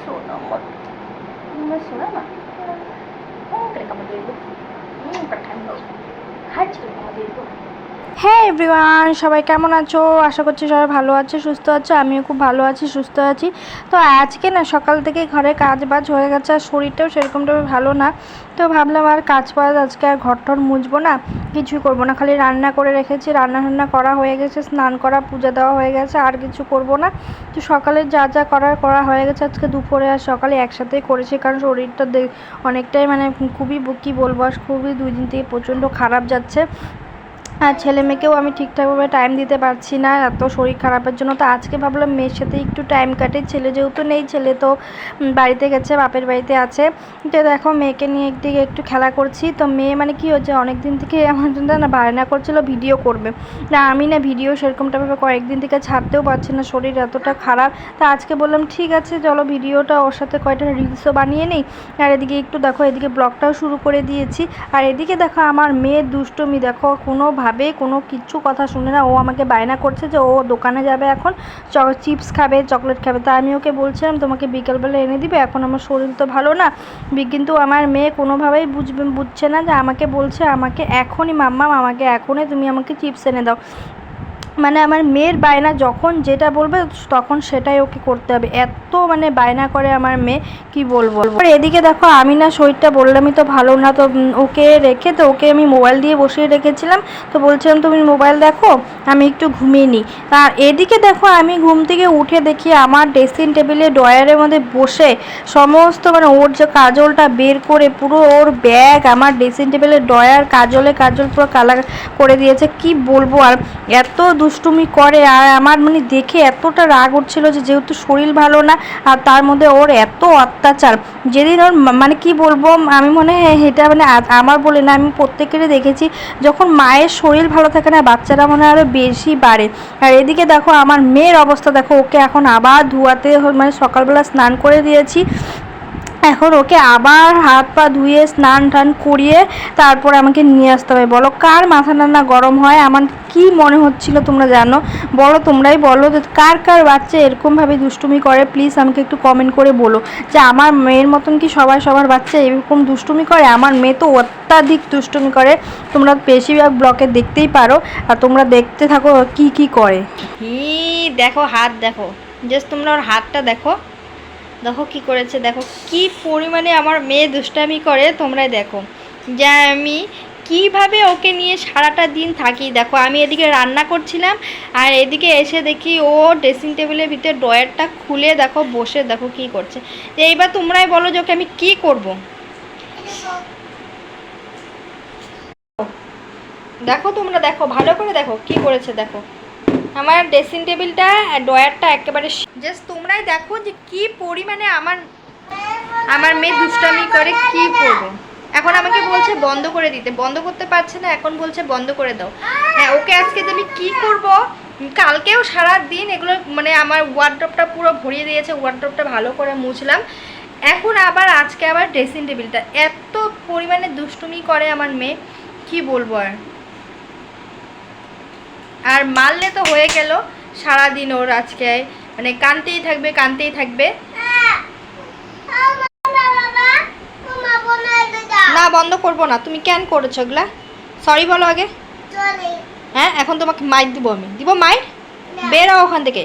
sono molto. Ma sono ma. Perché mo devo. Perché no. Haji mo devo. হ্যাঁ everyone, সবাই কেমন আছো? আশা করছি সবাই ভালো আছে, সুস্থ আছো। আমিও খুব ভালো আছি, সুস্থ আছি। তো আজকে না সকাল থেকে ঘরে কাজ বাজ হয়ে গেছে, আর শরীরটাও সেরকমভাবে ভালো না। তো ভাবলাম আর কাজ বাজ আজকে আর ঘর টর মুছবো না, কিছুই করবো না, খালি রান্না করে রেখেছি। রান্না করা হয়ে গেছে, স্নান করা, পূজা দেওয়া হয়ে গেছে, আর কিছু করব না। তো সকালে যা যা করা হয়ে গেছে আজকে দুপুরে আর সকালে একসাথেই করেছি, কারণ শরীরটা অনেকটাই মানে খুবই কী বলবো, আর খুবই 2 দিন থেকে প্রচণ্ড খারাপ যাচ্ছে। আর ছেলে মেয়েকেও আমি ঠিকঠাকভাবে টাইম দিতে পারছি না, এত শরীর খারাপের জন্য। তো আজকে ভাবলাম মেয়ের সাথে একটু টাইম কাটে, ছেলে যেহেতু নেই, ছেলে তো বাড়িতে গেছে, বাপের বাড়িতে আছে। তো দেখো মেয়েকে নিয়ে একদিকে একটু খেলা করছি। তো মেয়ে মানে কী হচ্ছে, অনেক দিন থেকে আমার জন্য না বায়না করছিল ভিডিও করবে, না আমি না ভিডিও সেরকমটাভাবে কয়েকদিন থেকে ছাড়তেও পারছি না, শরীর এতটা খারাপ। তা আজকে বললাম ঠিক আছে চলো ভিডিওটা ওর সাথে কয়টা রিলসও বানিয়ে নিই। আর এদিকে একটু দেখো, এদিকে ব্লগটাও শুরু করে দিয়েছি। আর এদিকে দেখো আমার মেয়ের দুষ্টুমি দেখো, কোনো কিচ্ছু কথা শুনে না। ও আমাকে বায়না করছে যে ও দোকানে যাবে এখন, চিপস খাবে, চকলেট খাবে। তা আমি ওকে বলছিলাম তোমাকে বিকেলবেলা এনে দিবে, এখন আমার শরীর তো ভালো না। কিন্তু আমার মেয়ে কোনোভাবেই বুঝছে না, যে আমাকে বলছে আমাকে এখনই মাম্মা, আমাকে এখনই তুমি আমাকে চিপস এনে দাও। মানে আমার মেয়ের বায়না যখন যেটা বলবে তখন সেটাই ওকে করতে হবে, এত মানে বায়না করে আমার মেয়ে, কি বলবো। আর এদিকে দেখো আমি না শরীরটা বললামই তো ভালো না, তো ওকে রেখে তো ওকে আমি মোবাইল দিয়ে বসিয়ে রেখেছিলাম। তো বলছিলাম তুমি মোবাইল দেখো, আমি একটু ঘুমিয়ে নিই। আর এদিকে দেখো আমি ঘুম থেকে উঠে দেখি আমার ড্রেসিং টেবিলে ড্রয়ারের মধ্যে বসে সমস্ত মানে ওর যে কাজলটা বের করে পুরো ওর ব্যাগ আমার ড্রেসিং টেবিলের ড্রয়ার, কাজল পুরো কালার করে দিয়েছে, কি বলবো। আর এত দুষ্টুমি করে, আর আমার মানে দেখে এতটা রাগ উঠছিল, যে যেহেতু শরীর ভালো না, আর তার মধ্যে ওর এত অত্যাচার। যেদিন ওর মানে কি বলবো, আমি মনে হয় এটা মানে আমার বলে না, আমি প্রত্যেকেরই দেখেছি, যখন মায়ের শরীর ভালো থাকে না বাচ্চারা মনে হয় আরও বেশি বাড়ে। আর এদিকে দেখো আমার মেয়ের অবস্থা দেখো, ওকে এখন আবার ধোয়াতে, মানে সকালবেলা স্নান করে দিয়েছি, এখন ওকে আবার হাত পা ধুয়ে স্নান টান করিয়ে তারপর আমাকে নিয়ে আসতে হবে। বলো কার মাথা না গরম হয়? আমার কি মনে হচ্ছিল তোমরা জানো? বলো, তোমরাই বলো যে কার বাচ্চা এরকমভাবে দুষ্টুমি করে। প্লিজ আমাকে একটু কমেন্ট করে বলো যে আমার মেয়ের মতন কি সবার বাচ্চা এরকম দুষ্টুমি করে? আমার মেয়ে তো অত্যাধিক দুষ্টুমি করে, তোমরা বেশিরভাগ ব্লকে দেখতেই পারো। আর তোমরা দেখতে থাকো কি করে। দেখো হাত দেখো, জাস্ট তোমরা ওর হাতটা দেখো, দেখো কি করেছে, দেখো কি পরিমাণে আমার মেয়ে দুষ্টামি করে, তোমরাই দেখো যে আমি কিভাবে ওকে নিয়ে সারাটা দিন থাকি। দেখো আমি এদিকে রান্না করছিলাম, আর এদিকে এসে দেখি ও ড্রেসিং টেবিলের ভিতরে ড্রয়ারটা খুলে দেখো বসে দেখো কি করছে। এইবার তোমরাই বলো যে ওকে আমি কি করব। দেখো তোমরা দেখো, ভালো করে দেখো কি করেছে। দেখো আমার ড্রেসিং টেবিলটা ড্রয়ারটা একেবারে, জাস্ট তোমরাই দেখো যে কি পরিমাণে আমার মেয়ে দুষ্টামি করে, কি করবো। এখন আমাকে বলছে বন্ধ করে দিতে, বন্ধ করতে পারছে না, এখন বলছে বন্ধ করে দাও। হ্যাঁ ওকে আজকে আমি কি করব, কালকেও সারা দিন এগুলো মানে আমার ওয়ার্ড্রপটা পুরো ভরিয়ে দিয়েছে, ওয়ার্ড্রপটা ভালো করে মুছলাম, এখন আবার আজকে আবার ড্রেসিং টেবিলটা, এত পরিমাণে দুষ্টুমি করে আমার মেয়ে, কি বলবো। আর মারলে তো হয়ে গেল সারাদিন, ওর আজকে মানে কানতেই থাকবে। না বন্ধ করবো না, তুমি কেন করেছো এগুলা? সরি বলো আগে। হ্যাঁ এখন তোমাকে মাইর দিব, আমি দিব মাইর, বের হও ওখান থেকে।